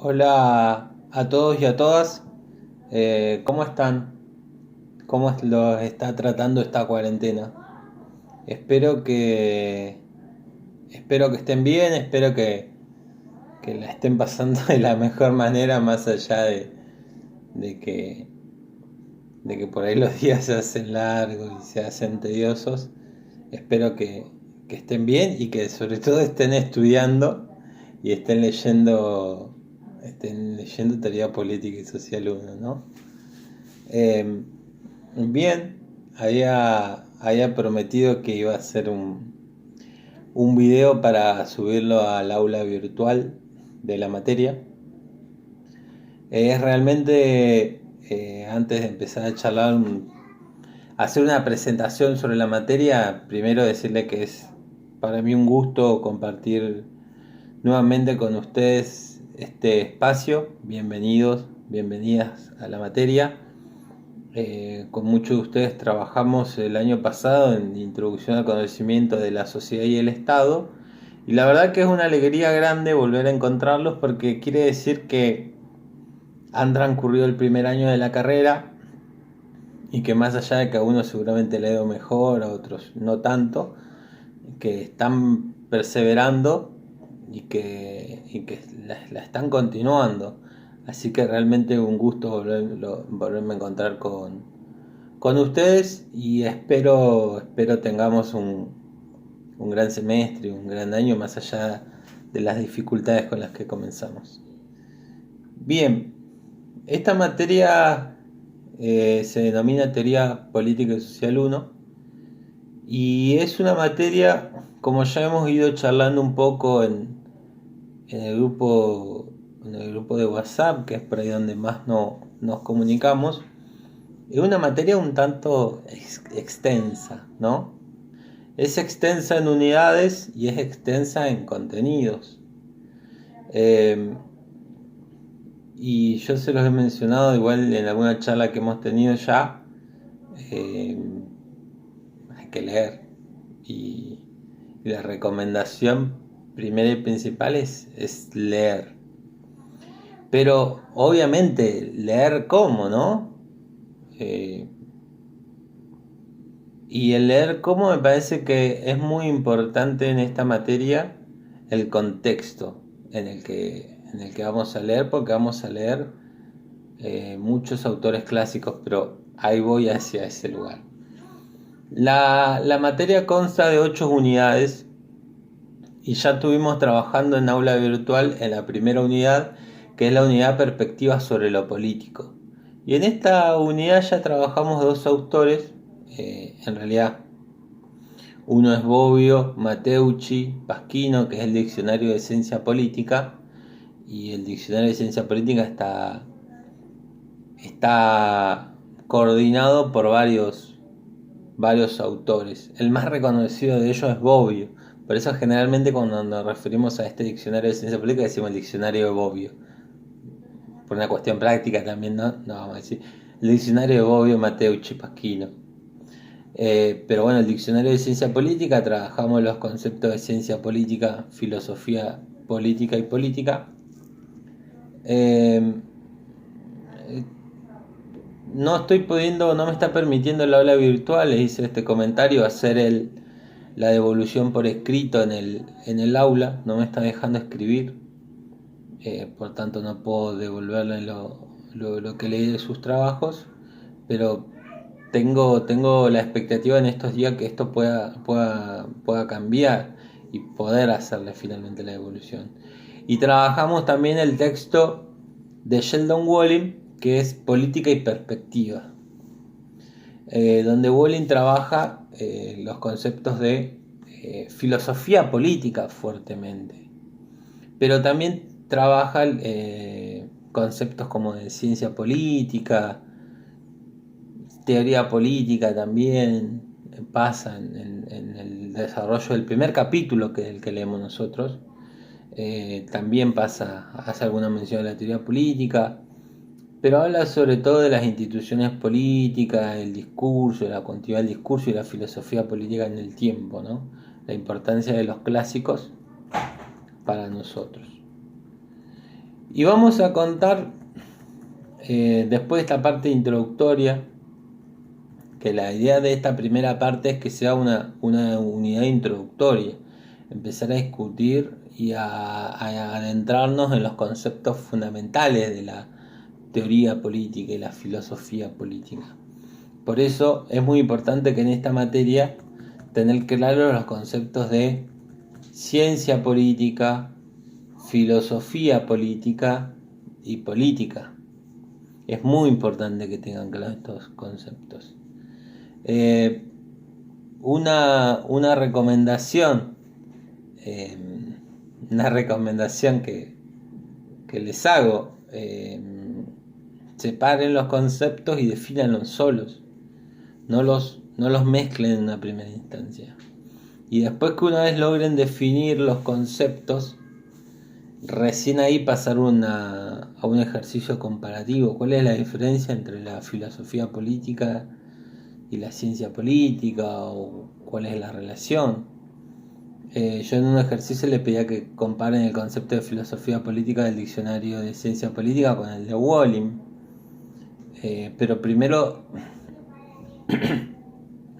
Hola a todos y a todas. ¿Cómo están? Los está tratando esta cuarentena? Espero que espero que estén bien, espero que la estén pasando de la mejor manera, más allá de que de que por ahí los días se hacen largos y se hacen tediosos. Espero que estén bien y que sobre todo estén estudiando y estén leyendo teoría política y social uno, ¿no? Eh, Bien, había prometido que iba a hacer un video para subirlo al aula virtual de la materia. Es realmente, antes de empezar a charlar, hacer una presentación sobre la materia, primero decirle que es para mí un gusto compartir nuevamente con ustedes este espacio. Bienvenidos, bienvenidas a la materia. Con muchos de ustedes trabajamos el año pasado en Introducción al Conocimiento de la Sociedad y el Estado, y la verdad que es una alegría grande volver a encontrarlos porque quiere decir que han transcurrido el primer año de la carrera y que más allá de que a uno seguramente le ha ido mejor, a otros no tanto, que están perseverando y que la están continuando. Así que realmente un gusto volverme a encontrar con ustedes y espero tengamos un gran semestre, un gran año más allá de las dificultades con las que comenzamos. Bien, esta materia se denomina Teoría Política y Social uno y es una materia, como ya hemos ido charlando un poco en el grupo de WhatsApp, que es por ahí donde más nos comunicamos. Es una materia un tanto extensa, ¿no? Es extensa en unidades y es extensa en contenidos. Eh, y yo se los he mencionado igual en alguna charla que hemos tenido ya. eh, Hay que leer. Y, y la recomendación primera y principal es leer. Pero obviamente leer cómo, ¿no? Eh, y el leer cómo me parece que es muy importante en esta materia el contexto en el que vamos a leer, porque vamos a leer muchos autores clásicos, pero ahí voy hacia ese lugar. La materia consta de 8 unidades y ya estuvimos trabajando en aula virtual en la primera unidad, que es la unidad perspectiva sobre lo político. Y en esta unidad ya trabajamos dos autores, en realidad uno es Bobbio, Matteucci, Pasquino, que es el diccionario de ciencia política, y el diccionario de ciencia política está coordinado por varios autores. El más reconocido de ellos es Bobbio. Por eso generalmente cuando nos referimos a este diccionario de ciencia política decimos el diccionario de Bobbio. Por una cuestión práctica también, ¿no? No vamos a decir el diccionario de Bobbio, Matteucci, Pasquino. Pero bueno, el diccionario de ciencia política, trabajamos los conceptos de ciencia política, filosofía política y política. Eh, no me está permitiendo el aula virtual, les hice este comentario, hacer la devolución por escrito en el aula, no me está dejando escribir, por tanto no puedo devolverle lo que leí de sus trabajos, pero tengo la expectativa en estos días que esto pueda cambiar y poder hacerle finalmente la devolución. Y trabajamos también el texto de Sheldon Wolin, que es Política y Perspectiva, donde Wolin trabaja los conceptos de filosofía política fuertemente, pero también trabaja conceptos como de ciencia política, teoría política también. Pasa en el desarrollo del primer capítulo, que es el que leemos nosotros. También hace alguna mención de la teoría política, pero habla sobre todo de las instituciones políticas, el discurso, la continuidad del discurso y la filosofía política en el tiempo, ¿no? La importancia de los clásicos para nosotros. Y vamos a contar, después de esta parte introductoria, que la idea de esta primera parte es que sea una unidad introductoria, empezar a discutir y a adentrarnos en los conceptos fundamentales de la teoría política y la filosofía política. Por eso es muy importante que en esta materia tener claros los conceptos de ciencia política, filosofía política y política. Es muy importante que tengan claros estos conceptos. Una recomendación, que les hago, separen los conceptos y defínanlos solos, no los mezclen en una primera instancia. Y después que una vez logren definir los conceptos, recién ahí pasar a un ejercicio comparativo. ¿Cuál es la diferencia entre la filosofía política y la ciencia política? ¿O cuál es la relación? Yo en un ejercicio le pedía que comparen el concepto de filosofía política del diccionario de ciencia política con el de Walling. Pero primero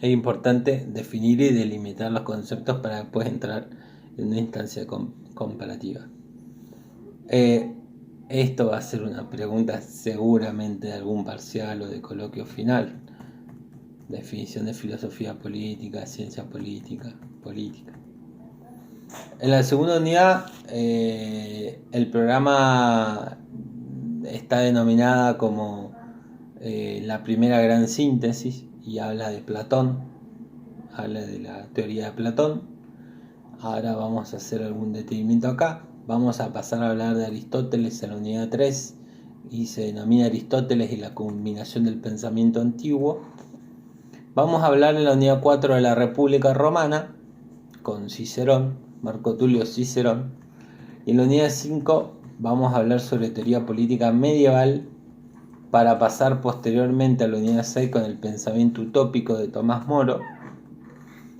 es importante definir y delimitar los conceptos para después entrar en una instancia comparativa. Esto va a ser una pregunta seguramente de algún parcial o de coloquio final. Definición de filosofía política, ciencia política, política. En la segunda unidad, el programa está denominada como la primera gran síntesis y habla de Platón, habla de la teoría de Platón. Ahora vamos a hacer algún detenimiento acá. Vamos a pasar a hablar de Aristóteles en la unidad 3 y se denomina Aristóteles y la culminación del pensamiento antiguo. Vamos a hablar en la unidad 4 de la República Romana con Cicerón, Marco Tulio Cicerón. Y en la unidad 5 vamos a hablar sobre teoría política medieval para pasar posteriormente a la unidad 6 con el pensamiento utópico de Tomás Moro.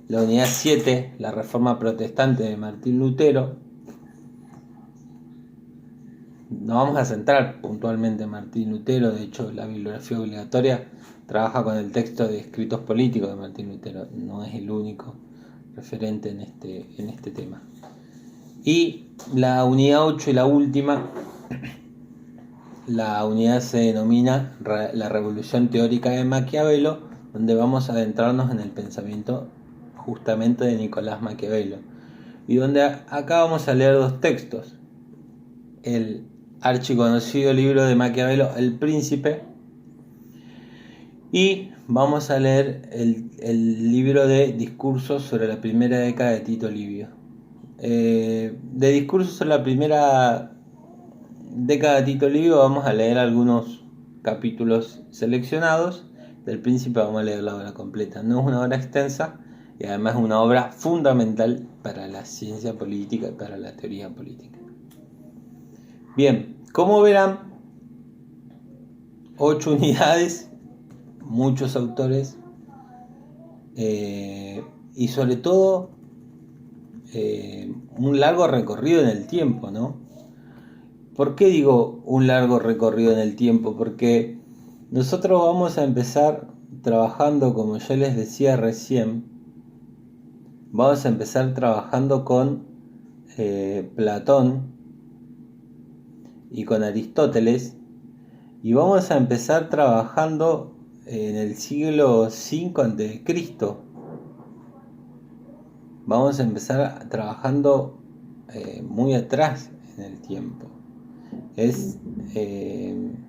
La unidad 7, la reforma protestante de Martín Lutero. Nos vamos a centrar puntualmente en Martín Lutero. De hecho, la bibliografía obligatoria trabaja con el texto de escritos políticos de Martín Lutero. No es el único referente en este tema. Y la unidad 8 y la última, la unidad se denomina la revolución teórica de Maquiavelo, donde vamos a adentrarnos en el pensamiento justamente de Nicolás Maquiavelo. Y donde acá vamos a leer dos textos. El archiconocido libro de Maquiavelo, El Príncipe, y vamos a leer el libro de Discursos sobre la primera década de Tito Livio. De Discursos sobre la primera década de Tito Livio vamos a leer algunos capítulos seleccionados. Del Príncipe vamos a leer la obra completa. No es una obra extensa y además es una obra fundamental para la ciencia política y para la teoría política. Bien, como verán, 8 unidades, muchos autores, y sobre todo un largo recorrido en el tiempo, ¿no? ¿Por qué digo un largo recorrido en el tiempo? Porque nosotros vamos a empezar trabajando, como yo les decía recién, vamos a empezar trabajando con Platón y con Aristóteles, y vamos a empezar trabajando en el siglo V a.C. Vamos a empezar trabajando muy atrás en el tiempo. Es en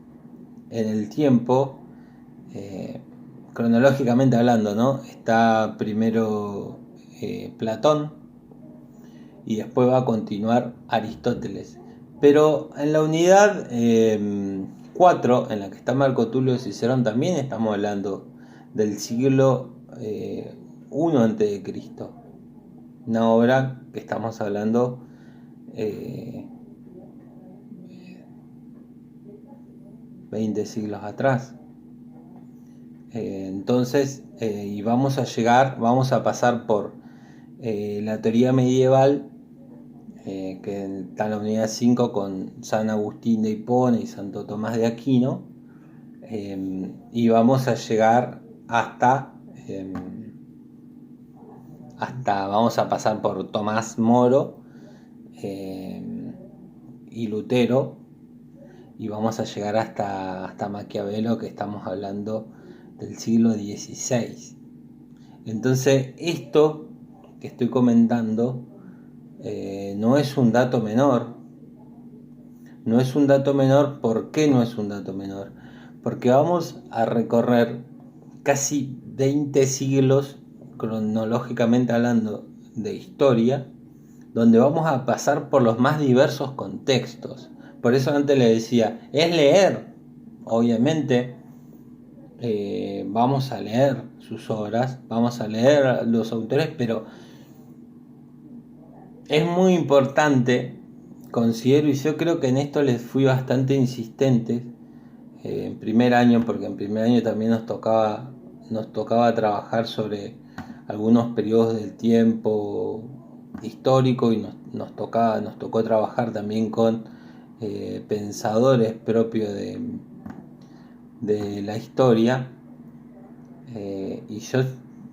el tiempo, cronológicamente hablando, ¿no? Está primero Platón y después va a continuar Aristóteles. Pero en la unidad 4, en la que está Marco Tulio Cicerón, también estamos hablando del siglo I a.C. Una obra que estamos hablando 20 siglos atrás. Entonces, y vamos a pasar por la teoría medieval, que está en la unidad 5 con San Agustín de Hipona y Santo Tomás de Aquino, y vamos a llegar vamos a pasar por Tomás Moro y Lutero, y vamos a llegar hasta Maquiavelo, que estamos hablando del siglo XVI. Entonces, esto que estoy comentando no es un dato menor. No es un dato menor. ¿Por qué no es un dato menor? Porque vamos a recorrer casi 20 siglos, cronológicamente hablando, de historia, donde vamos a pasar por los más diversos contextos. Por eso antes le decía, es leer. Obviamente vamos a leer sus obras, vamos a leer los autores, pero es muy importante, considero, y yo creo que en esto les fui bastante insistente en primer año, porque en primer año también nos tocaba trabajar sobre algunos periodos del tiempo histórico, y nos tocó trabajar también con pensadores propios de la historia, y yo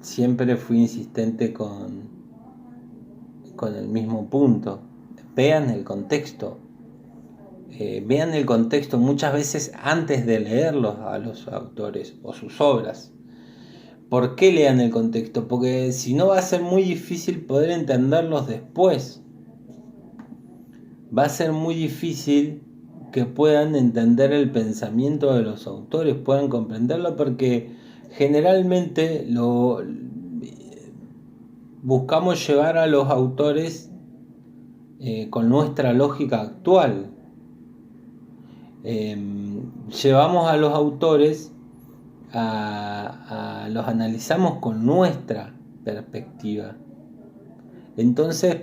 siempre fui insistente con el mismo punto. Vean el contexto. Vean el contexto muchas veces antes de leerlos a los autores o sus obras. ¿Por qué lean el contexto? Porque si no va a ser muy difícil poder entenderlos después. Va a ser muy difícil que puedan entender el pensamiento de los autores, puedan comprenderlo, porque generalmente buscamos llevar a los autores con nuestra lógica actual. Llevamos a los autores, los analizamos con nuestra perspectiva. Entonces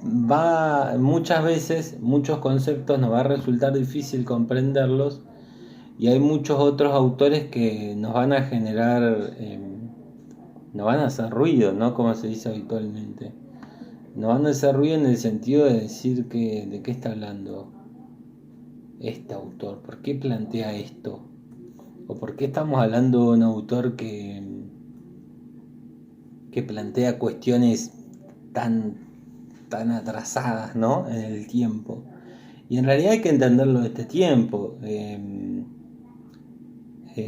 muchas veces muchos conceptos nos va a resultar difícil comprenderlos, y hay muchos otros autores que nos van a generar, nos van a hacer ruido, ¿no? Como se dice habitualmente. Nos van a hacer ruido en el sentido de decir de qué está hablando este autor, por qué plantea esto, o por qué estamos hablando de un autor que plantea cuestiones tan atrasadas, ¿no?, en el tiempo. Y en realidad hay que entenderlo de este tiempo,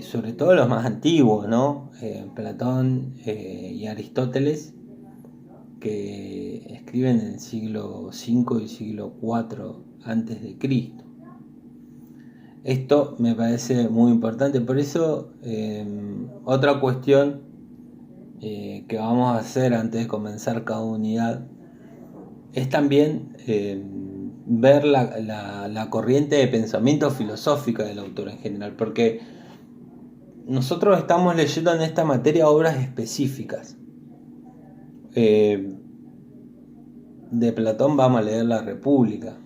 sobre todo los más antiguos, ¿no? Platón y Aristóteles, que escriben en el siglo V y siglo IV antes de Cristo. Esto me parece muy importante. Por eso, otra cuestión que vamos a hacer antes de comenzar cada unidad es también ver la corriente de pensamiento filosófica del autor en general, porque nosotros estamos leyendo en esta materia obras específicas. De Platón vamos a leer la República.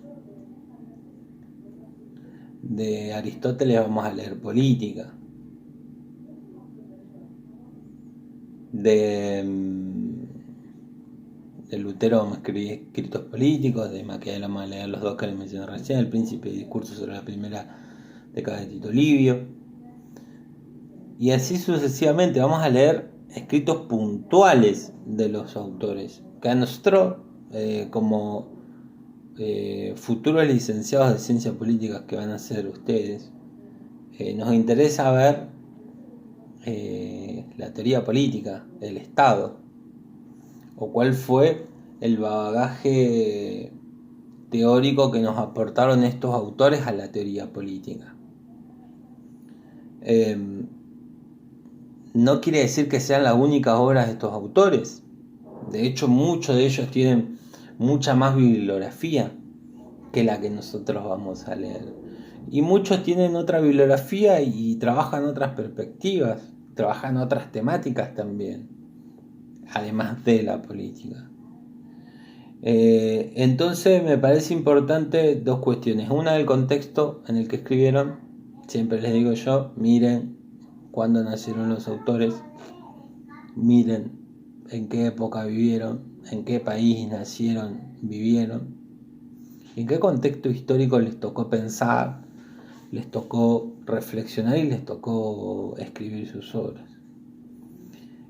De Aristóteles vamos a leer Política. De Lutero vamos a escribir Escritos Políticos. De Maquiavelo vamos a leer los dos que les mencioné recién, El Príncipe y Discurso sobre la primera década de Tito Livio. Y así sucesivamente vamos a leer escritos puntuales de los autores, que a nosotros como futuros licenciados de ciencias políticas que van a ser ustedes, nos interesa ver la teoría política del Estado, o cuál fue el bagaje teórico que nos aportaron estos autores a la teoría política. No quiere decir que sean las únicas obras de estos autores. De hecho, muchos de ellos tienen mucha más bibliografía que la que nosotros vamos a leer. Y muchos tienen otra bibliografía y trabajan otras perspectivas, trabajan otras temáticas también, además de la política. Entonces me parece importante dos cuestiones. Una, el contexto en el que escribieron. Siempre les digo yo, miren cuándo nacieron los autores, miren en qué época vivieron, en qué país nacieron, vivieron. en qué contexto histórico les tocó pensar, les tocó reflexionar y les tocó escribir sus obras.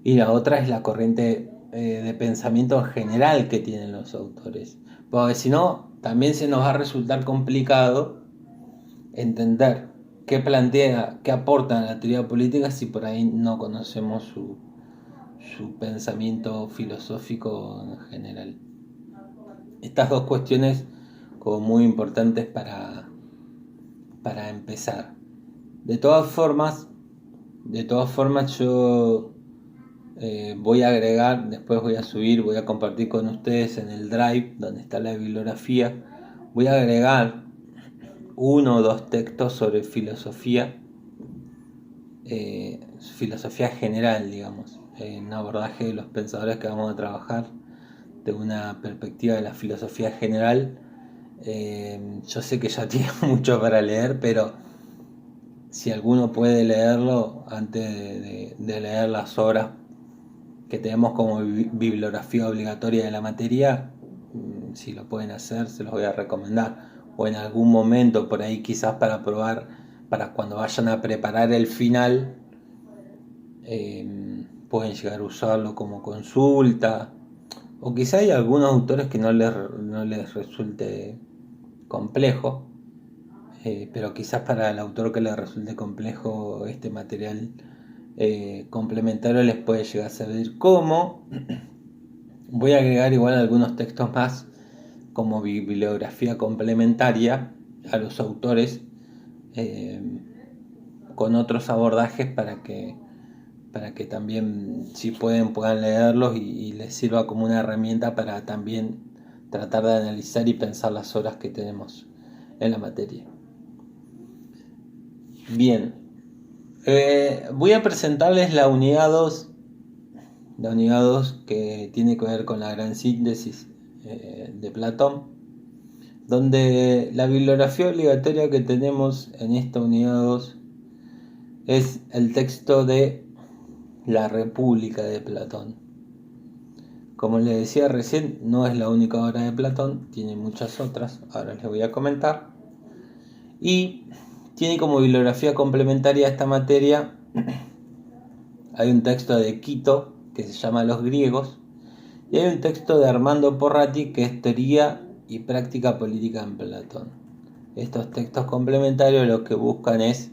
Y la otra es la corriente de pensamiento general que tienen los autores. Porque si no, también se nos va a resultar complicado entender qué plantea, qué aporta a la teoría política si por ahí no conocemos su pensamiento filosófico en general. Estas dos cuestiones como muy importantes para empezar. De todas formas yo voy a agregar, después voy a subir, voy a compartir con ustedes en el Drive donde está la bibliografía, voy a agregar uno o dos textos sobre filosofía, filosofía general, digamos, un abordaje de los pensadores que vamos a trabajar de una perspectiva de la filosofía general. Yo sé que ya tiene mucho para leer, pero si alguno puede leerlo antes de leer las obras que tenemos como bibliografía obligatoria de la materia, si lo pueden hacer, se los voy a recomendar. O en algún momento por ahí quizás para probar, para cuando vayan a preparar el final, pueden llegar a usarlo como consulta. O quizá hay algunos autores que no les resulte complejo, pero quizás para el autor que le resulte complejo este material complementario les puede llegar a servir. Como voy a agregar igual algunos textos más como bibliografía complementaria a los autores, con otros abordajes para que también, si puedan leerlos y les sirva como una herramienta para también tratar de analizar y pensar las obras que tenemos en la materia. Bien, voy a presentarles la unidad 2, que tiene que ver con la gran síntesis de Platón, donde la bibliografía obligatoria que tenemos en esta unidad 2 es el texto de La República de Platón. Como les decía recién, no es la única obra de Platón, tiene muchas otras, ahora les voy a comentar. Y tiene como bibliografía complementaria a esta materia, hay un texto de Quito que se llama Los griegos, y hay un texto de Armando Porrati que es Teoría y Práctica Política en Platón. Estos textos complementarios lo que buscan es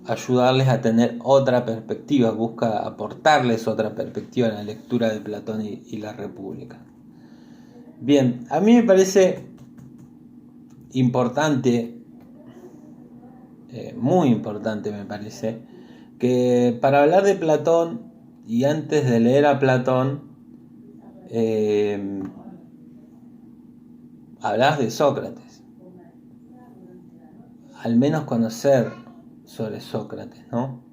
ayudarles a tener otra perspectiva, busca aportarles otra perspectiva en la lectura de Platón y la República. Bien, a mí me parece importante, muy importante me parece, que para hablar de Platón y antes de leer a Platón, hablar de Sócrates, al menos conocer sobre Sócrates, ¿no?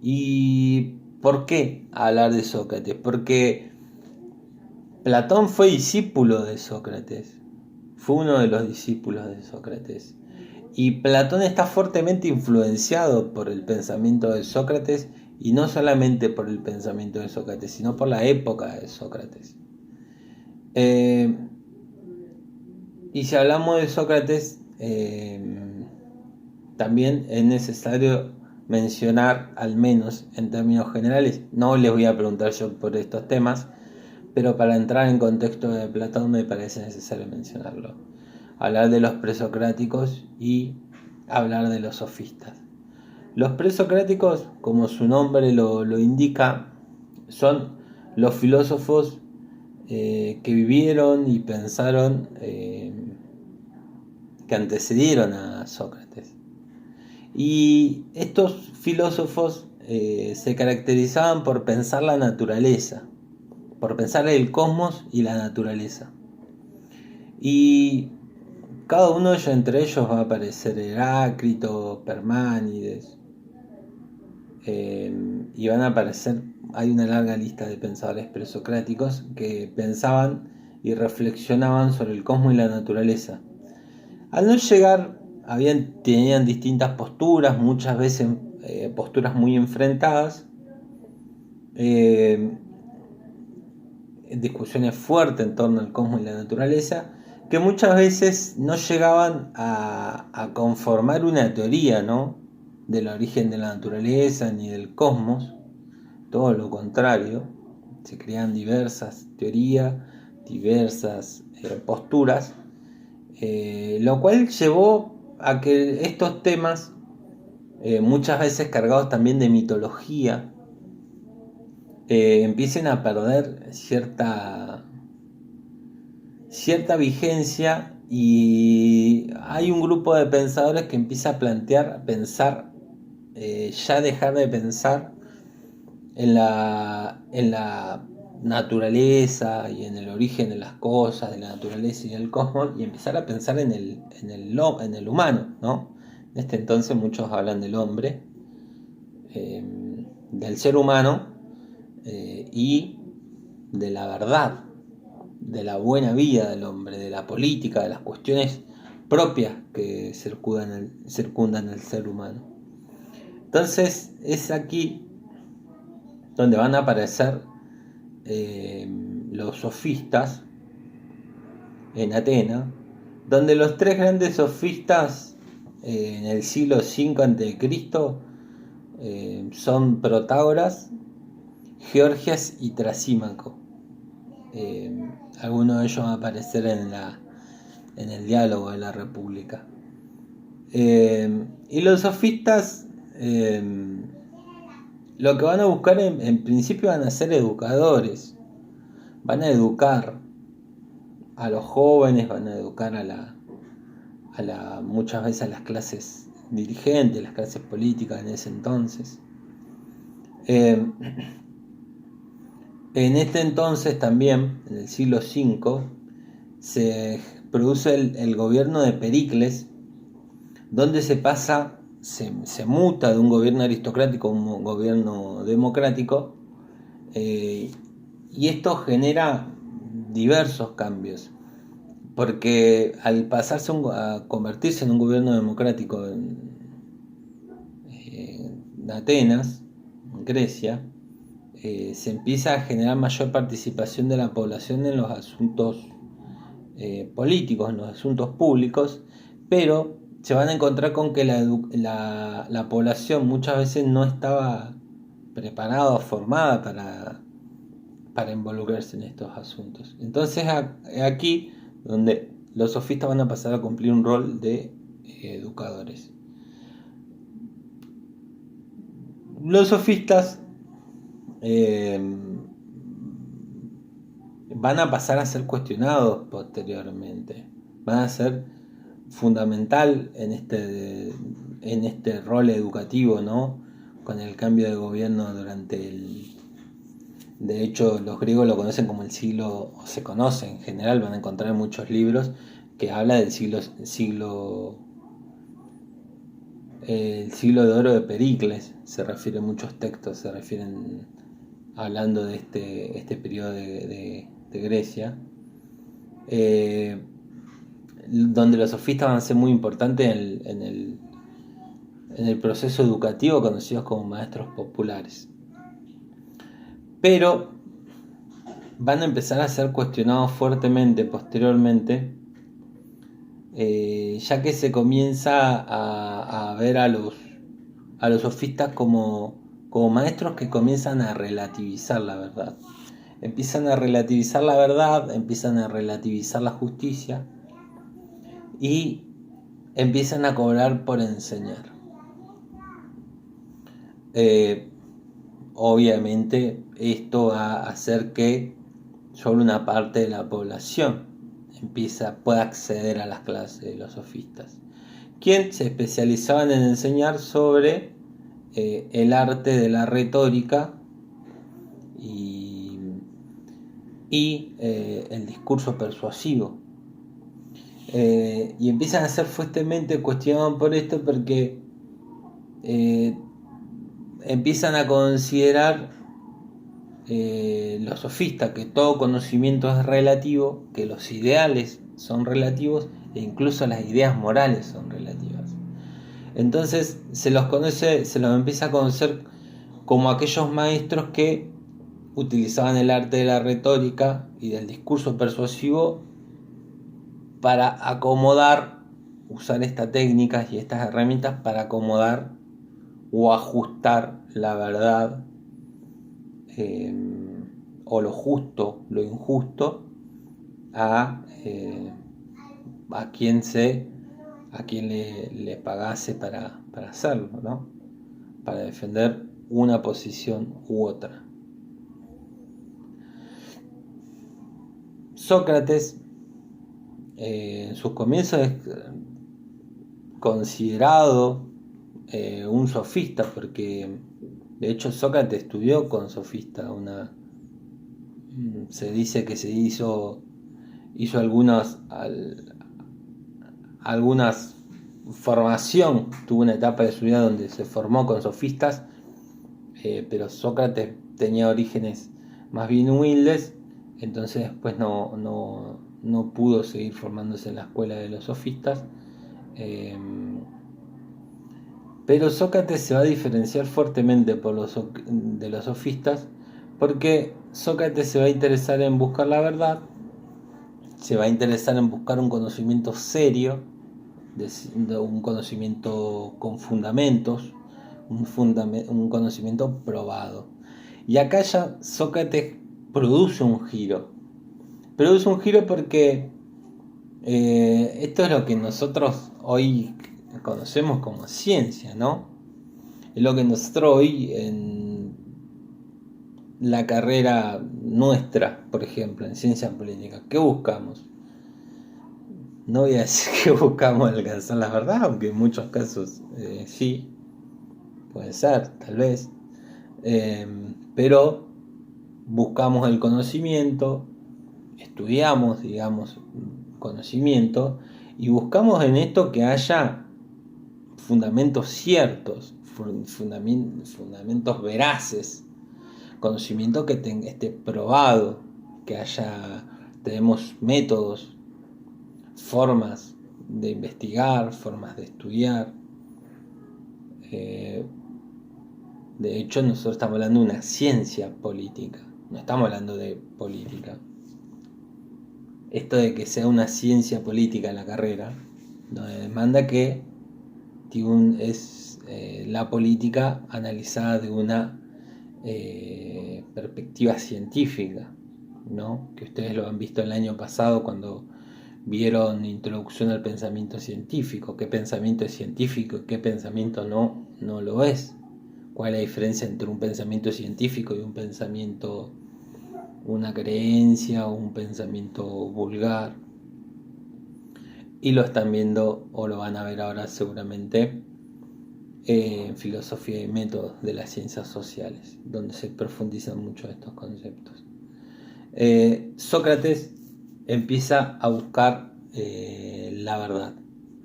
¿Y por qué hablar de Sócrates? Porque Platón fue discípulo de Sócrates, fue uno de los discípulos de Sócrates. Y Platón está fuertemente influenciado por el pensamiento de Sócrates, y no solamente por el pensamiento de Sócrates, sino por la época de Sócrates. Y si hablamos de Sócrates, también es necesario mencionar, al menos en términos generales, no les voy a preguntar yo por estos temas, pero para entrar en contexto de Platón me parece necesario mencionarlo. Hablar de los presocráticos y hablar de los sofistas. Los presocráticos, como su nombre lo indica, son los filósofos que vivieron y pensaron, que antecedieron a Sócrates. Y estos filósofos se caracterizaban por pensar la naturaleza, por pensar el cosmos y la naturaleza. Y cada uno de ellos, entre ellos va a aparecer Heráclito, Parménides, y van a aparecer, hay una larga lista de pensadores presocráticos que pensaban y reflexionaban sobre el cosmos y la naturaleza. Al no llegar, tenían distintas posturas, muchas veces posturas muy enfrentadas, discusiones fuertes en torno al cosmos y la naturaleza, que muchas veces no llegaban a conformar una teoría, ¿no?, del origen de la naturaleza ni del cosmos. Todo lo contrario, se crean diversas teorías, diversas posturas, lo cual llevó a que estos temas, muchas veces cargados también de mitología, empiecen a perder cierta vigencia, y hay un grupo de pensadores que empieza a pensar, ya dejar de pensar en la naturaleza y en el origen de las cosas, de la naturaleza y del cosmos, y empezar a pensar en el humano, ¿no? En este entonces muchos hablan del hombre, del ser humano, y de la verdad, de la buena vida del hombre, de la política, de las cuestiones propias que circundan el ser humano. Entonces es aquí donde van a aparecer los sofistas en Atenas, donde los tres grandes sofistas en el siglo V a.C. Son Protágoras, Georgias y Trasímaco. Algunos de ellos van a aparecer en el diálogo de la República. Y los sofistas, lo que van a buscar en principio van a ser educadores. Van a educar a los jóvenes, van a educar muchas veces a las clases dirigentes, las clases políticas en ese entonces. En este entonces también, en el siglo V, se produce el gobierno de Pericles, donde se muta de un gobierno aristocrático a un gobierno democrático, y esto genera diversos cambios, porque al a convertirse en un gobierno democrático en Atenas, en Grecia, se empieza a generar mayor participación de la población en los asuntos políticos, en los asuntos públicos, pero se van a encontrar con que la población muchas veces no estaba preparada o formada para involucrarse en estos asuntos. Entonces aquí donde los sofistas van a pasar a cumplir un rol de educadores. Los sofistas van a pasar a ser cuestionados posteriormente, van a ser fundamental en este rol educativo, ¿no?, con el cambio de gobierno de hecho los griegos lo conocen como el siglo, o se conoce en general, van a encontrar en muchos libros que habla del siglo de oro de Pericles. Se refieren muchos textos, se refieren hablando de este periodo de Grecia, donde los sofistas van a ser muy importantes en el proceso educativo, conocidos como maestros populares. Pero van a empezar a ser cuestionados fuertemente posteriormente, ya que se comienza a ver a los sofistas como maestros que comienzan a relativizar la verdad. Empiezan a relativizar la verdad, empiezan a relativizar la justicia y empiezan a cobrar por enseñar. Obviamente esto va a hacer que solo una parte de la población pueda acceder a las clases de los sofistas, quien se especializaban en enseñar sobre el arte de la retórica y el discurso persuasivo, y empiezan a ser fuertemente cuestionados por esto, porque empiezan a considerar los sofistas que todo conocimiento es relativo, que los ideales son relativos e incluso las ideas morales son relativas. Entonces se los empieza a conocer como aquellos maestros que utilizaban el arte de la retórica y del discurso persuasivo para acomodar, usar estas técnicas y estas herramientas para acomodar o ajustar la verdad, o lo justo, lo injusto, a quien le pagase para hacerlo, ¿no? Para defender una posición u otra. Sócrates, en sus comienzos, es considerado un sofista, porque de hecho Sócrates estudió con sofistas. Se dice que hizo algunas formación, tuvo una etapa de su vida donde se formó con sofistas, pero Sócrates tenía orígenes más bien humildes, entonces después no pudo seguir formándose en la escuela de los sofistas. Pero Sócrates se va a diferenciar fuertemente de los sofistas, porque Sócrates se va a interesar en buscar la verdad, se va a interesar en buscar un conocimiento serio, un conocimiento con fundamentos, un conocimiento probado. Y acá ya Sócrates produce un giro. Produce un giro porque esto es lo que nosotros hoy conocemos como ciencia, ¿no? Es lo que nosotros hoy en la carrera nuestra, por ejemplo, en ciencia política, ¿qué buscamos? No voy a decir que buscamos alcanzar la verdad, aunque en muchos casos sí, puede ser, tal vez, pero buscamos el conocimiento, estudiamos, digamos, conocimiento, y buscamos en esto que haya fundamentos ciertos, fundamentos veraces, conocimiento que esté probado, que tenemos métodos, formas de investigar, formas de estudiar. De hecho, nosotros estamos hablando de una ciencia política, no estamos hablando de política. Esto de que sea una ciencia política la carrera nos demanda que es la política analizada de una perspectiva científica, ¿no? Que ustedes lo han visto el año pasado cuando vieron Introducción al Pensamiento Científico, qué pensamiento es científico y qué pensamiento no lo es, cuál es la diferencia entre un pensamiento científico y un pensamiento, una creencia o un pensamiento vulgar. Y lo están viendo, o lo van a ver ahora seguramente, en Filosofía y Métodos de las Ciencias Sociales, donde se profundizan mucho estos conceptos. Sócrates empieza a buscar la verdad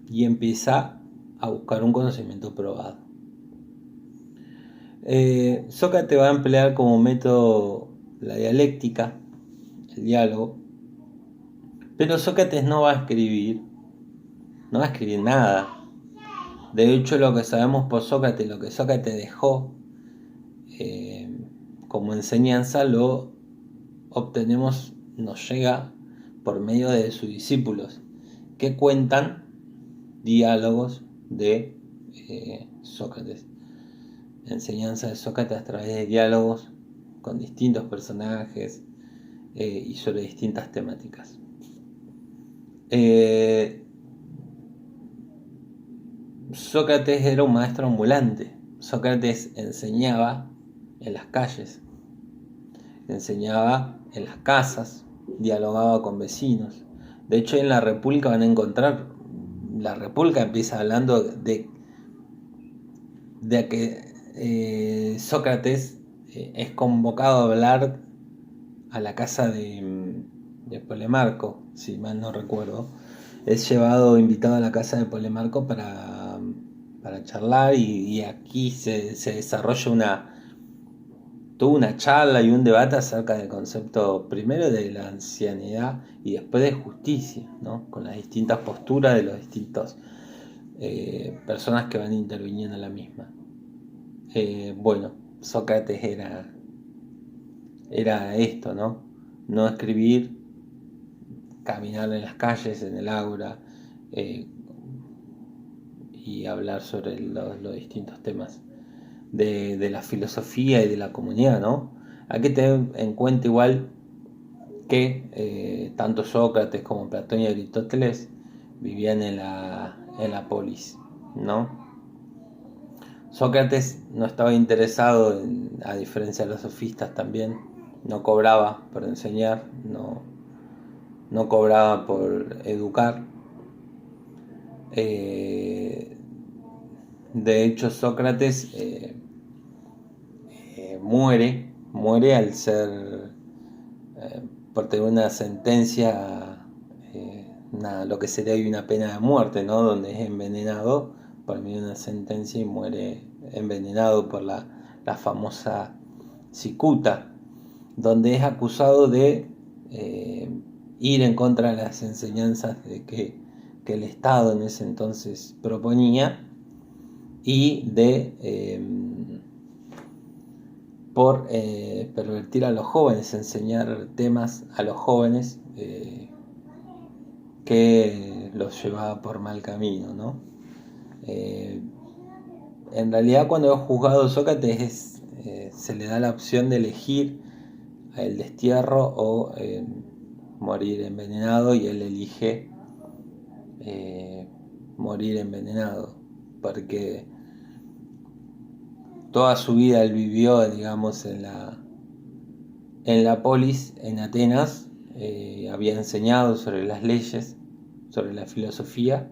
y empieza a buscar un conocimiento probado. Sócrates va a emplear como método la dialéctica, el diálogo, pero Sócrates no va a escribir nada. De hecho, lo que sabemos por Sócrates, lo que Sócrates dejó como enseñanza, lo obtenemos, nos llega por medio de sus discípulos, que cuentan diálogos de Sócrates. Enseñanza de Sócrates a través de diálogos con distintos personajes y sobre distintas temáticas. Sócrates era un maestro ambulante. Sócrates enseñaba en las calles, enseñaba en las casas, dialogaba con vecinos. De hecho, en la República van a encontrar, la República empieza hablando de que Sócrates es convocado a hablar a la casa de Polemarco, si mal no recuerdo. Es invitado a la casa de Polemarco para charlar, y aquí se desarrolla toda una charla y un debate acerca del concepto primero de la ancianidad y después de justicia, ¿no? Con las distintas posturas de los distintos personas que van interviniendo en la misma. Bueno, Sócrates era esto, ¿no? No escribir, caminar en las calles, en el ágora, y hablar sobre los distintos temas de la filosofía y de la comunidad, ¿no? Hay que tener en cuenta igual que tanto Sócrates como Platón y Aristóteles vivían en la polis, ¿no? Sócrates no estaba interesado, a diferencia de los sofistas también, no cobraba por enseñar, no cobraba por educar. De hecho, Sócrates muere al ser, por tener una sentencia, lo que sería una pena de muerte, ¿no? Donde es envenenado por medio de una sentencia y muere envenenado por la famosa cicuta, donde es acusado de ir en contra de las enseñanzas que el Estado en ese entonces proponía, y de por pervertir a los jóvenes, enseñar temas a los jóvenes que los llevaba por mal camino, ¿no? En realidad, cuando es juzgado Sócrates, se le da la opción de elegir el destierro o morir envenenado, y él elige morir envenenado, porque toda su vida él vivió, digamos, en la polis, en Atenas. Había enseñado sobre las leyes, sobre la filosofía,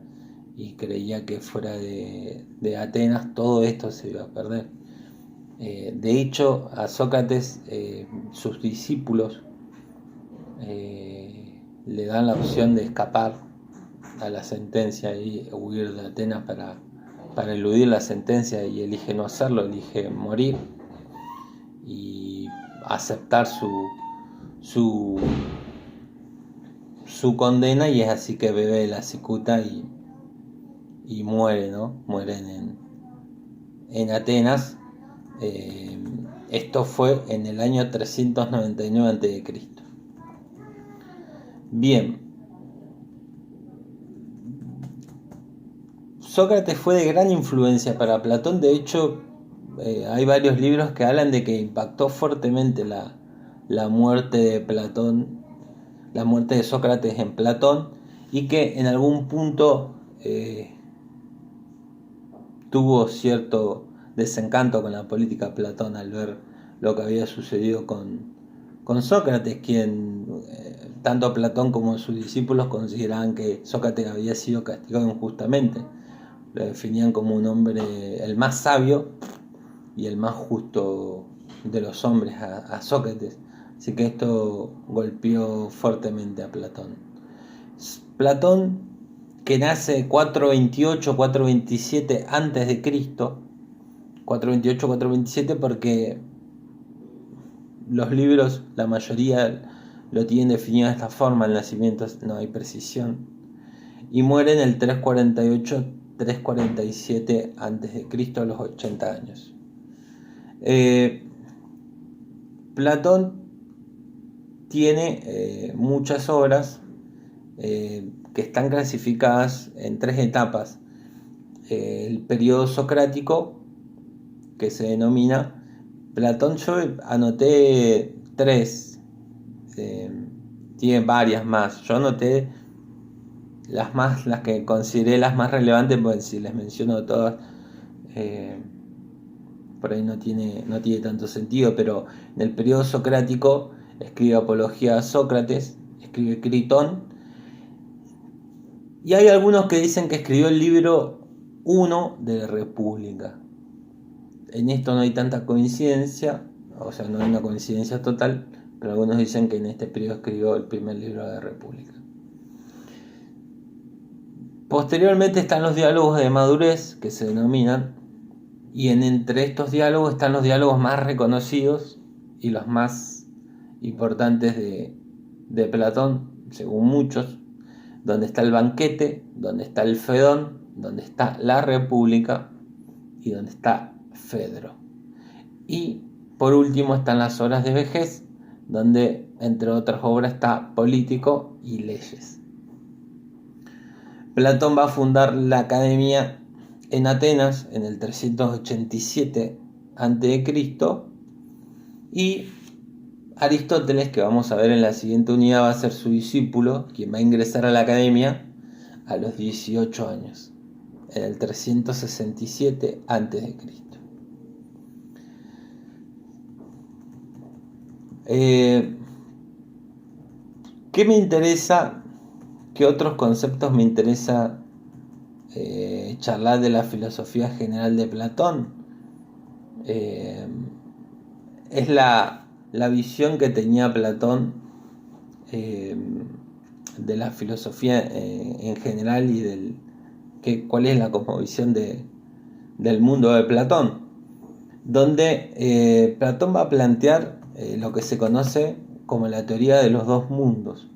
y creía que fuera de Atenas todo esto se iba a perder. De hecho, a Sócrates, sus discípulos le dan la opción de escapar a la sentencia y huir de Atenas para eludir la sentencia, y elige no hacerlo, elige morir y aceptar su condena, y es así que bebe la cicuta y muere, ¿no? Mueren en Atenas. Esto fue en el año 399 a.C. Bien, Sócrates fue de gran influencia para Platón. De hecho, hay varios libros que hablan de que impactó fuertemente la muerte de Platón, la muerte de Sócrates en Platón, y que en algún punto tuvo cierto desencanto con la política Platón al ver lo que había sucedido con Sócrates, quien tanto Platón como sus discípulos consideraban que Sócrates había sido castigado injustamente. Lo definían como un hombre el más sabio y el más justo de los hombres a Sócrates. Así que esto golpeó fuertemente a Platón. Platón, que nace 428, 427 antes de Cristo, 428, 427, porque los libros, la mayoría lo tienen definido de esta forma, el nacimiento no hay precisión, y muere en el 348, 347 a.C., a los 80 años. Platón tiene muchas obras que están clasificadas en 3 etapas. El periodo socrático, que se denomina Platón, yo anoté 3, tiene varias más. Yo anoté las que consideré las más relevantes, porque si les menciono todas, por ahí no tiene tanto sentido. Pero en el periodo socrático escribe Apología a Sócrates, escribe Critón, y hay algunos que dicen que escribió el libro 1 de la República. En esto no hay tanta coincidencia, o sea, no hay una coincidencia total, pero algunos dicen que en este periodo escribió el primer libro de la República. Posteriormente están los diálogos de madurez, que se denominan, y entre estos diálogos están los diálogos más reconocidos y los más importantes de Platón, según muchos, donde está el banquete, donde está el Fedón, donde está la República y donde está Fedro. Y por último están las horas de vejez, donde entre otras obras está Político y Leyes. Platón va a fundar la academia en Atenas en el 387 a.C. y Aristóteles, que vamos a ver en la siguiente unidad, va a ser su discípulo, quien va a ingresar a la academia a los 18 años, en el 367 a.C. ¿Qué me interesa? ¿Qué otros conceptos me interesa charlar de la filosofía general de Platón? Es la visión que tenía Platón de la filosofía en general y cuál es la cosmovisión del mundo de Platón, donde Platón va a plantear lo que se conoce como la teoría de los dos mundos.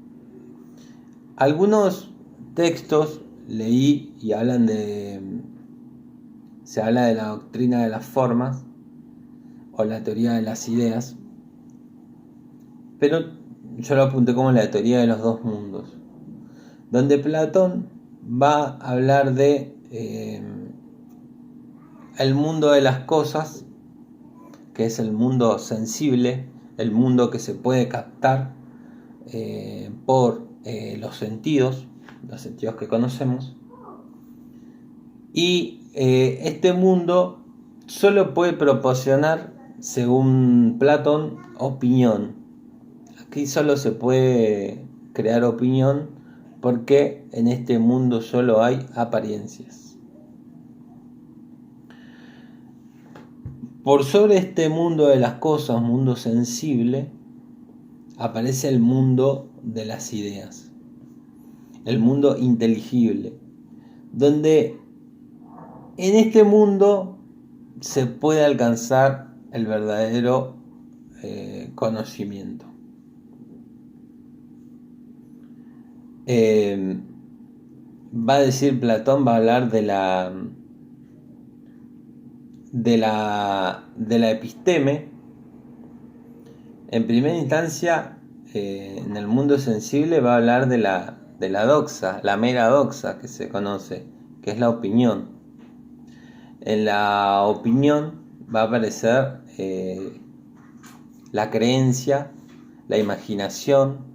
Algunos textos leí y se habla de la doctrina de las formas o la teoría de las ideas, pero yo lo apunté como la teoría de los dos mundos, donde Platón va a hablar de el mundo de las cosas, que es el mundo sensible, el mundo que se puede captar por los sentidos que conocemos, y este mundo solo puede proporcionar, según Platón, opinión. Aquí solo se puede crear opinión porque en este mundo solo hay apariencias. Por sobre este mundo de las cosas, mundo sensible, aparece el mundo de las ideas, el mundo inteligible, donde en este mundo se puede alcanzar el verdadero conocimiento. Va a decir Platón, va a hablar de la episteme. En primera instancia, en el mundo sensible va a hablar de la doxa, la mera doxa que se conoce, que es la opinión. En la opinión va a aparecer la creencia, la imaginación,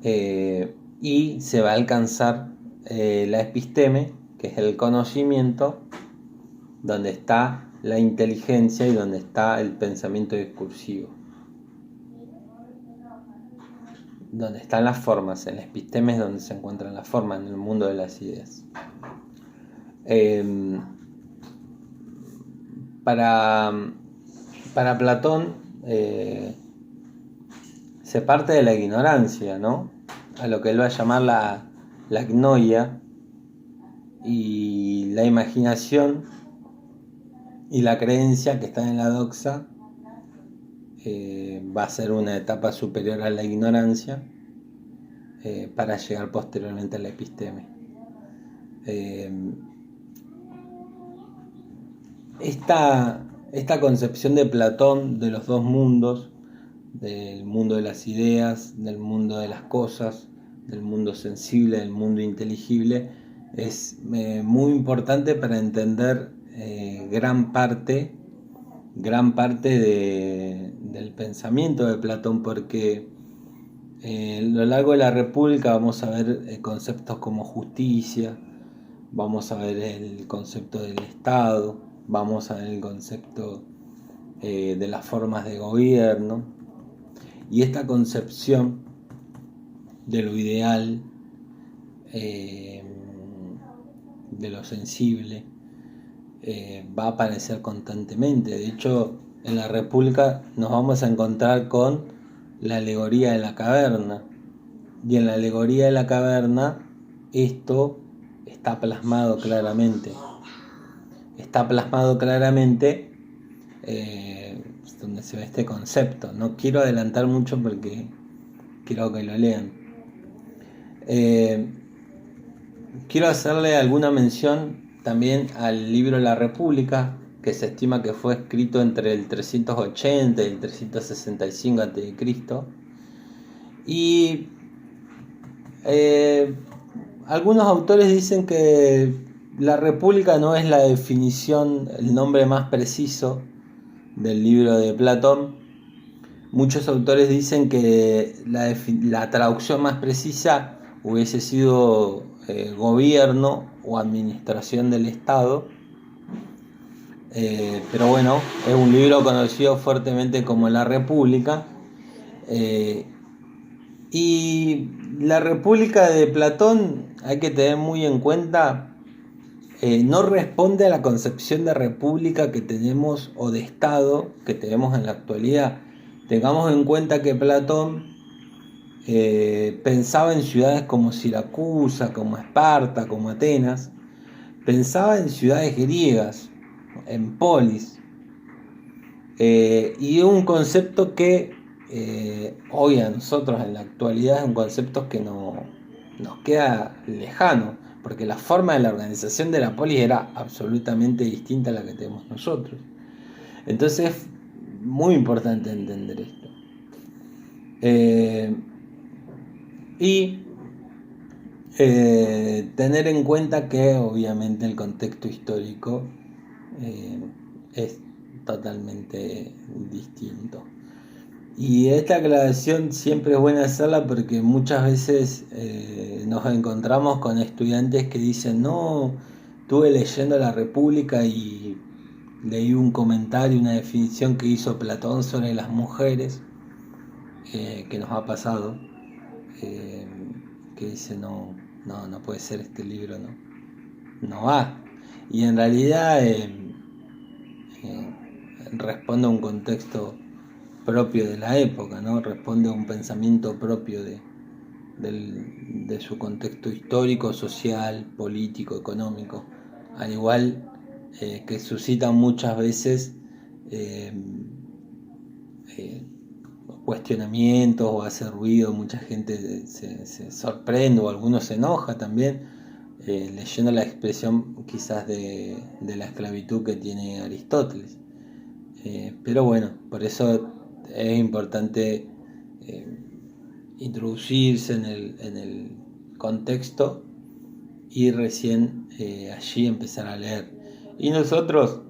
y se va a alcanzar la episteme, que es el conocimiento, donde está la inteligencia y donde está el pensamiento discursivo, donde están las formas. En la episteme es donde se encuentran las formas, en el mundo de las ideas. Para Platón se parte de la ignorancia, ¿no? A lo que él va a llamar la gnoia, y la imaginación y la creencia que está en la doxa va a ser una etapa superior a la ignorancia para llegar posteriormente a la episteme. Esta concepción de Platón de los dos mundos, del mundo de las ideas, del mundo de las cosas, del mundo sensible, del mundo inteligible, es muy importante para entender gran parte del pensamiento de Platón, porque a lo largo de la República vamos a ver conceptos como justicia, vamos a ver el concepto del Estado, vamos a ver el concepto de las formas de gobierno, y esta concepción de lo ideal, de lo sensible, va a aparecer constantemente. De hecho, en la República nos vamos a encontrar con la alegoría de la caverna, y en la alegoría de la caverna esto está plasmado claramente. Donde se ve este concepto. No quiero adelantar mucho porque quiero que lo lean. Quiero hacerle alguna mención también al libro La República, que se estima que fue escrito entre el 380 y el 365 a.C. Y algunos autores dicen que la República no es la definición, el nombre más preciso del libro de Platón. Muchos autores dicen que la traducción más precisa hubiese sido gobierno o administración del Estado. Pero bueno, es un libro conocido fuertemente como La República. Y la República de Platón, hay que tener muy en cuenta, no responde a la concepción de república que tenemos o de Estado que tenemos en la actualidad. Tengamos en cuenta que Platón pensaba en ciudades como Siracusa, como Esparta, como Atenas. Pensaba en ciudades griegas, en polis. Y un concepto que hoy a nosotros en la actualidad es un concepto que nos queda lejano, porque la forma de la organización de la polis era absolutamente distinta a la que tenemos nosotros. Entonces es muy importante entender esto. Y tener en cuenta que obviamente el contexto histórico es totalmente distinto. Y esta aclaración siempre es buena hacerla porque muchas veces nos encontramos con estudiantes que dicen: no, estuve leyendo La República y leí un comentario, una definición que hizo Platón sobre las mujeres, que nos ha pasado, que dice: no puede ser, este libro no va. Y en realidad responde a un contexto propio de la época, ¿no? Responde a un pensamiento propio de su contexto histórico, social, político, económico, al igual que suscita muchas veces cuestionamientos o hace ruido, mucha gente se sorprende o algunos se enoja también leyendo la expresión quizás de la esclavitud que tiene Aristóteles. Pero bueno, por eso es importante introducirse en el contexto y recién allí empezar a leer. Y nosotros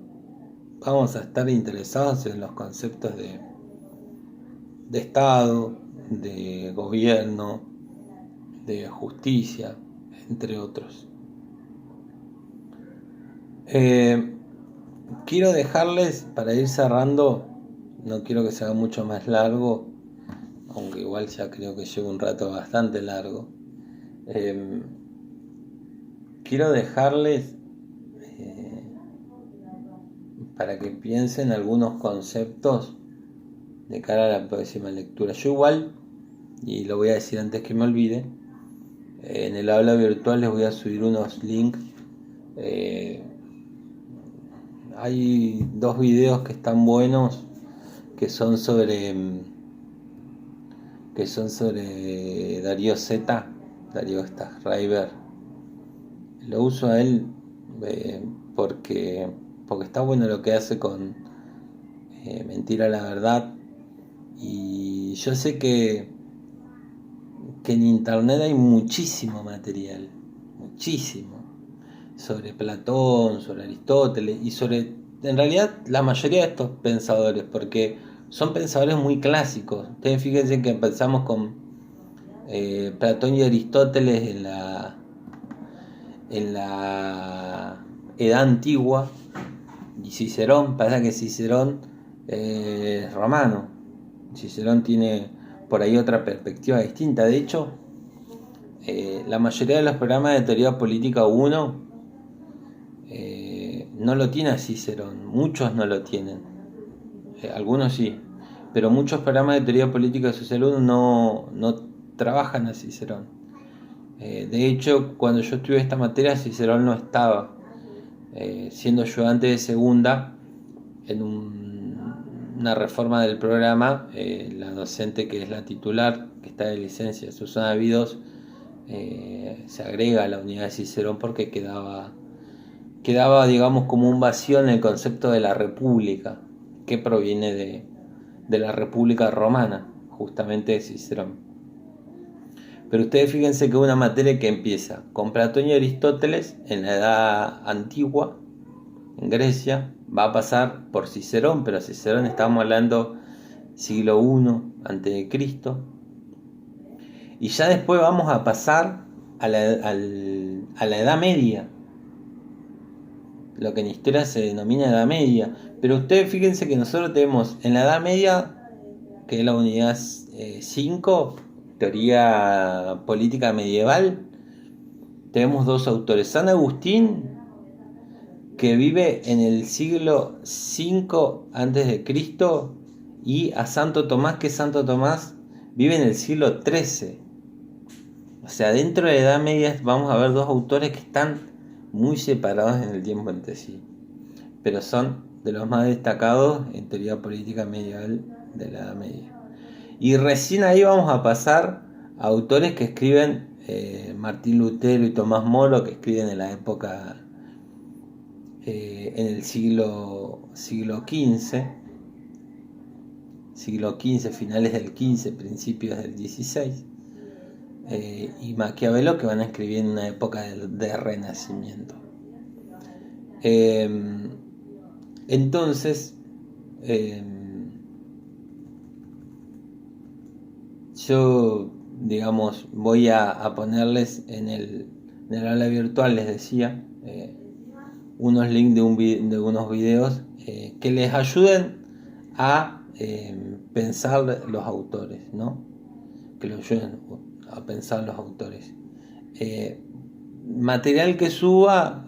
vamos a estar interesados en los conceptos de Estado, de gobierno, de justicia, entre otros. Quiero dejarles, para ir cerrando, no quiero que sea mucho más largo, aunque igual ya creo que llevo un rato bastante largo. Quiero dejarles para que piensen algunos conceptos de cara a la próxima lectura. Yo igual, y lo voy a decir antes que me olvide, en el aula virtual les voy a subir unos links. Hay 2 videos que están buenos, que son sobre Darío Z, Darío Stassreiber. Lo uso a él porque está bueno lo que hace con Mentira la Verdad. Y yo sé que en internet hay muchísimo material, muchísimo, sobre Platón, sobre Aristóteles y sobre, en realidad, la mayoría de estos pensadores, porque son pensadores muy clásicos. Ustedes fíjense que empezamos con Platón y Aristóteles en la Edad Antigua, y Cicerón, pasa que Cicerón es romano. Cicerón tiene por ahí otra perspectiva distinta. De hecho, la mayoría de los programas de teoría política 1 no lo tiene a Cicerón, muchos no lo tienen, algunos sí, pero muchos programas de teoría política social 1 no trabajan a Cicerón. De hecho, cuando yo estudié esta materia, Cicerón no estaba, siendo ayudante de segunda en una reforma del programa. La docente que es la titular, que está de licencia, Susana Vidos, se agrega a la unidad de Cicerón porque quedaba quedaba, digamos, como un vacío en el concepto de la república, que proviene de la República Romana, justamente de Cicerón. Pero ustedes fíjense que es una materia que empieza con Platón y Aristóteles en la edad antigua, en Grecia, va a pasar por Cicerón, pero Cicerón estamos hablando siglo I antes de Cristo, y ya después vamos a pasar a la Edad Media, lo que en historia se denomina Edad Media. Pero ustedes fíjense que nosotros tenemos en la Edad Media, que es la unidad 5, teoría política medieval, tenemos dos autores: San Agustín, que vive en el siglo V antes de Cristo, y a Santo Tomás, que Santo Tomás vive en el siglo XIII. O sea, dentro de la Edad Media vamos a ver dos autores que están muy separados en el tiempo entre sí, pero son de los más destacados en teoría política medieval de la Edad Media. Y recién ahí vamos a pasar a autores que escriben, Martín Lutero y Tomás Moro, que escriben en la época, en el siglo XV, finales del XV, principios del XVI, y Maquiavelo, que van a escribir en una época de Renacimiento. Entonces, yo, digamos, voy a ponerles en el aula virtual, les decía, unos links de unos videos que les ayuden a pensar los autores, ¿no? Que los ayuden a pensar los autores. Material que suba,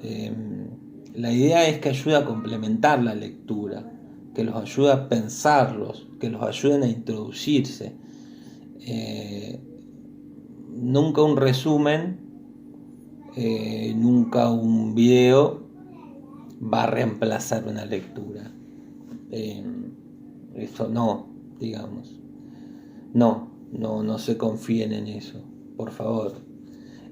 la idea es que ayude a complementar la lectura, que los ayude a pensarlos, que los ayuden a introducirse. Nunca un resumen, nunca un video va a reemplazar una lectura. Eso no, digamos. No se confíen en eso, por favor.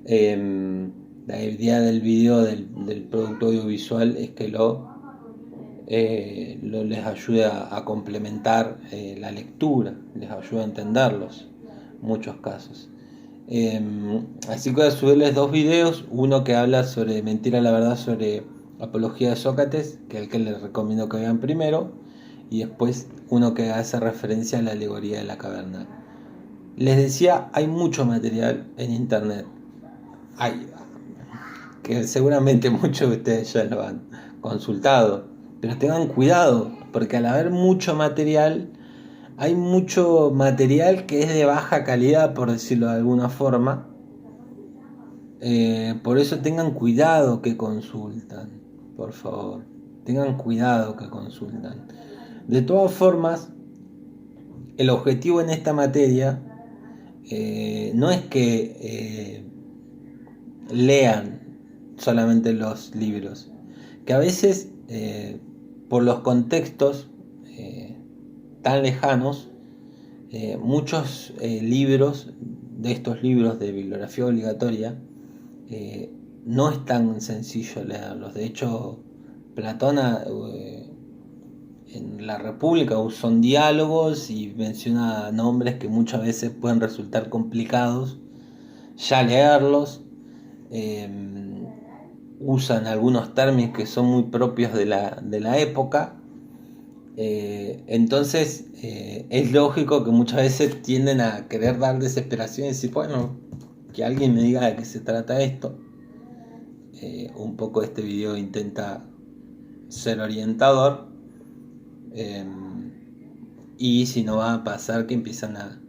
La idea del video, del producto audiovisual, es que les ayude a complementar la lectura, les ayude a entenderlos, en muchos casos. Así que voy a subirles dos videos, uno que habla sobre mentira a la verdad, sobre apología de Sócrates, que es el que les recomiendo que vean primero, y después uno que hace referencia a la alegoría de la caverna. Les decía, hay mucho material en internet, que seguramente muchos de ustedes ya lo han consultado, pero tengan cuidado, porque al haber mucho material, hay mucho material que es de baja calidad, por decirlo de alguna forma. Por eso tengan cuidado que consultan, por favor, tengan cuidado que consultan. De todas formas, el objetivo en esta materia no es que lean solamente los libros, que a veces por los contextos tan lejanos, muchos libros, de estos libros de bibliografía obligatoria, no es tan sencillo leerlos. De hecho, Platón en la República son diálogos y menciona nombres que muchas veces pueden resultar complicados ya leerlos. Usan algunos términos que son muy propios de la época. Entonces es lógico que muchas veces tienden a querer dar desesperación y decir, bueno, que alguien me diga de qué se trata esto. Un poco este video intenta ser orientador, y si no, va a pasar que empiezan a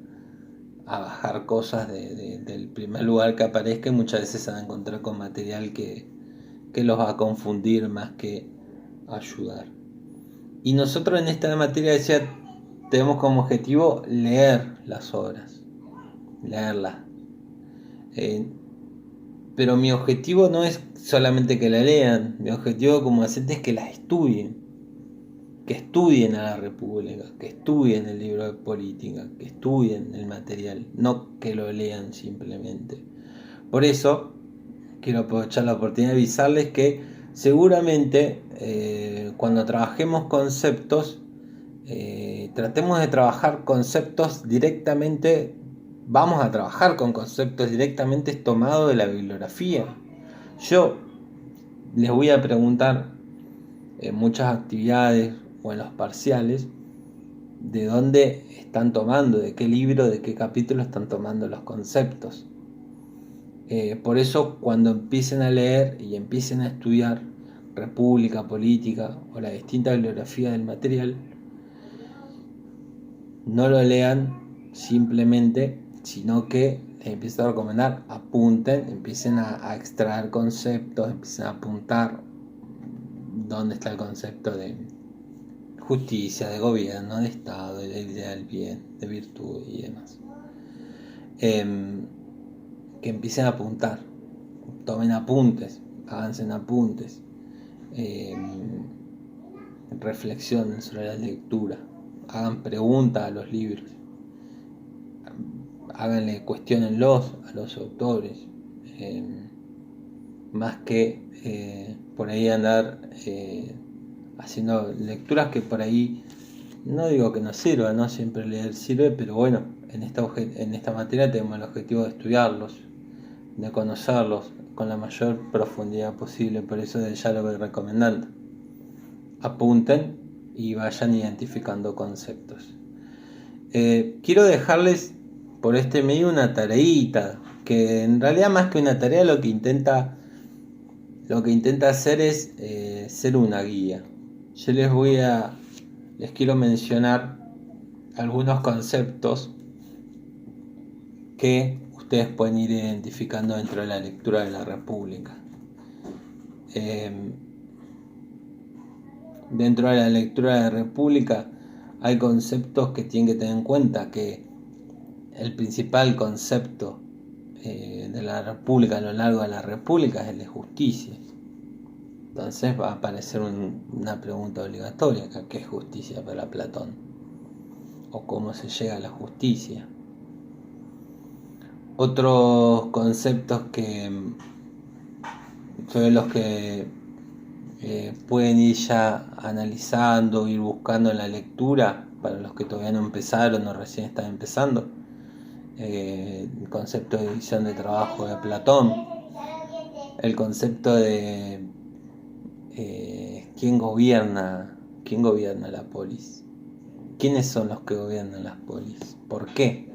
bajar cosas del primer lugar que aparezca, y muchas veces se van a encontrar con material que los va a confundir más que ayudar. Y nosotros en esta materia decía, tenemos como objetivo leer las obras, leerlas. Pero mi objetivo no es solamente que la lean, mi objetivo como docente es que las estudien, que estudien a la República, que estudien el libro de política, que estudien el material, no que lo lean simplemente. Por eso quiero aprovechar la oportunidad de avisarles que Seguramente cuando trabajemos conceptos, tratemos de trabajar conceptos directamente, vamos a trabajar con conceptos directamente tomados de la bibliografía. Yo les voy a preguntar en muchas actividades o en los parciales de dónde están tomando, de qué libro, de qué capítulo están tomando los conceptos. Por eso cuando empiecen a leer y empiecen a estudiar República, Política o la distinta bibliografía del material, no lo lean simplemente, sino que les empiezo a recomendar, apunten, empiecen a extraer conceptos, empiecen a apuntar dónde está el concepto de justicia, de gobierno, de Estado, de idea del bien, de virtud y demás. Que empiecen a apuntar, tomen apuntes, avancen apuntes, reflexionen sobre la lectura, hagan preguntas a los libros, háganle, cuestionenlos a los autores, más que por ahí andar haciendo lecturas que por ahí, no digo que no sirva, no siempre leer sirve, pero bueno, en esta materia tenemos el objetivo de estudiarlos, de conocerlos con la mayor profundidad posible, por eso ya lo voy recomendando. Apunten y vayan identificando conceptos. Quiero dejarles por este medio una tareita, que en realidad más que una tarea lo que intenta hacer es ser una guía. Yo les quiero mencionar algunos conceptos que ustedes pueden ir identificando dentro de la lectura de la República. Dentro de la lectura de la República hay conceptos que tienen que tener en cuenta, que el principal concepto de la República a lo largo de la República es el de justicia. Entonces va a aparecer una pregunta obligatoria: ¿qué es justicia para Platón? ¿O cómo se llega a la justicia? Otros conceptos que son los que pueden ir ya analizando, ir buscando en la lectura, para los que todavía no empezaron o recién están empezando. El concepto de división de trabajo de Platón, el concepto de quién gobierna la polis, quiénes son los que gobiernan las polis, por qué,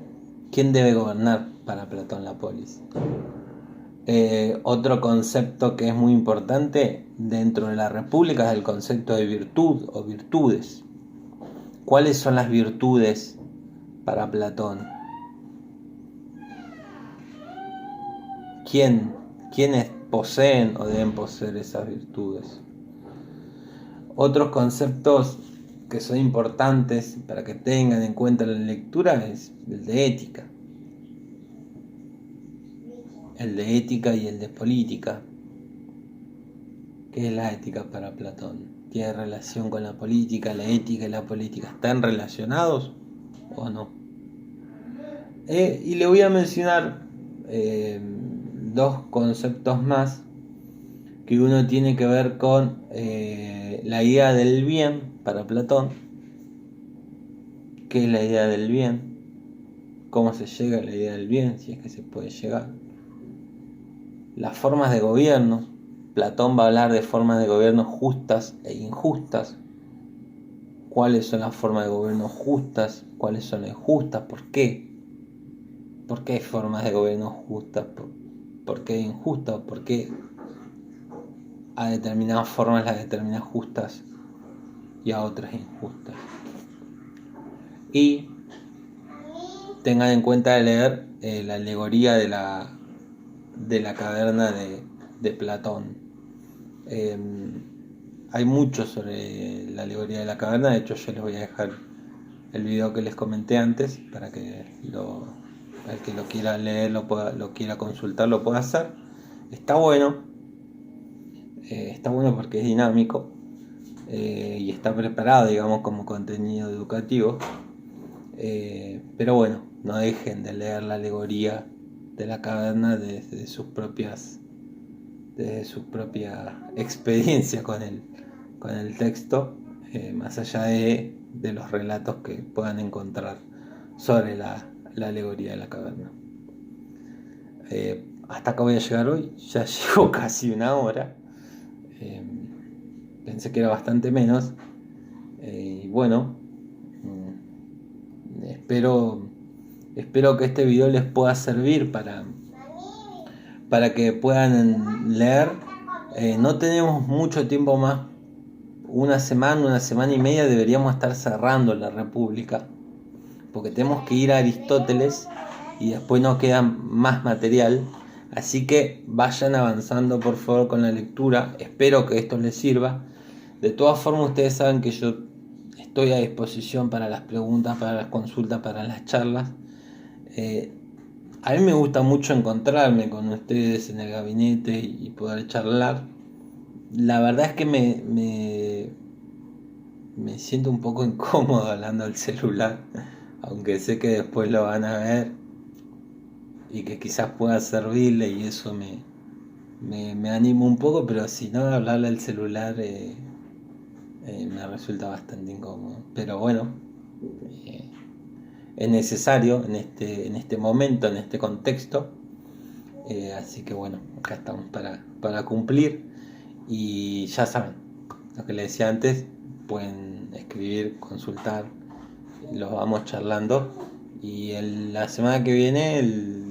quién debe gobernar para Platón la polis. Otro concepto que es muy importante dentro de la República es el concepto de virtud o virtudes. ¿Cuáles son las virtudes para Platón? ¿Quiénes poseen o deben poseer esas virtudes? Otros conceptos que son importantes para que tengan en cuenta la lectura es el de ética. El de ética y el de política. ¿Qué es la ética para Platón? ¿Tiene relación con la política? ¿La ética y la política están relacionados o no? Y le voy a mencionar dos conceptos más, que uno tiene que ver con la idea del bien para Platón. ¿Qué es la idea del bien? ¿Cómo se llega a la idea del bien? Si es que se puede llegar. Las formas de gobierno. Platón va a hablar de formas de gobierno justas e injustas. ¿Cuáles son las formas de gobierno justas? ¿Cuáles son injustas? ¿Por qué? ¿Por qué hay formas de gobierno justas? ¿Por qué injustas? ¿Por qué a determinadas formas las determina justas y a otras injustas? Y tengan en cuenta de leer la alegoría de la caverna de Platón. Hay mucho sobre la alegoría de la caverna. De hecho, yo les voy a dejar el video que les comenté antes para que el que lo quiera leer, lo quiera consultar, lo pueda hacer. Está bueno porque es dinámico y está preparado, digamos, como contenido educativo. Pero bueno, no dejen de leer la alegoría de la caverna desde sus propias desde su propia experiencia con el texto, más allá de los relatos que puedan encontrar sobre la alegoría de la caverna. Hasta acá voy a llegar hoy, ya llevo casi una hora. Pensé que era bastante menos. Y bueno, espero que este video les pueda servir para que puedan leer. No tenemos mucho tiempo más. Una semana y media deberíamos estar cerrando la República, porque tenemos que ir a Aristóteles y después no queda más material. Así que vayan avanzando por favor con la lectura. Espero que esto les sirva. De todas formas, ustedes saben que yo estoy a disposición para las preguntas, para las consultas, para las charlas. A mí me gusta mucho encontrarme con ustedes en el gabinete y poder charlar. La verdad es que me siento un poco incómodo hablando al celular, aunque sé que después lo van a ver y que quizás pueda servirle, y eso me anima un poco, pero si no, hablarle al celular me resulta bastante incómodo. Pero bueno, es necesario en este momento, en este contexto. Así que bueno, acá estamos para cumplir. Y ya saben, lo que les decía antes, pueden escribir, consultar, los vamos charlando. Y la semana que viene, el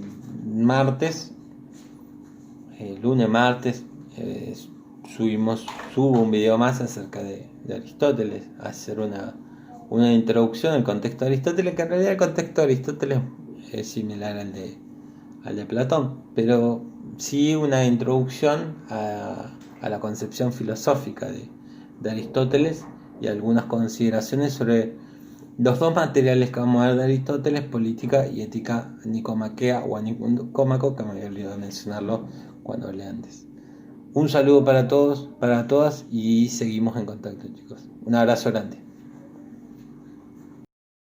lunes, martes, subo un video más acerca de Aristóteles, hacer una introducción al contexto de Aristóteles, que en realidad el contexto de Aristóteles es similar al de Platón, pero sí una introducción a la concepción filosófica de Aristóteles y algunas consideraciones sobre los dos materiales que vamos a ver de Aristóteles: política y ética nicomaquea o nicómaco, que me había olvidado de mencionarlo cuando hablé antes. Un saludo para todos, para todas, y seguimos en contacto, chicos. Un abrazo grande.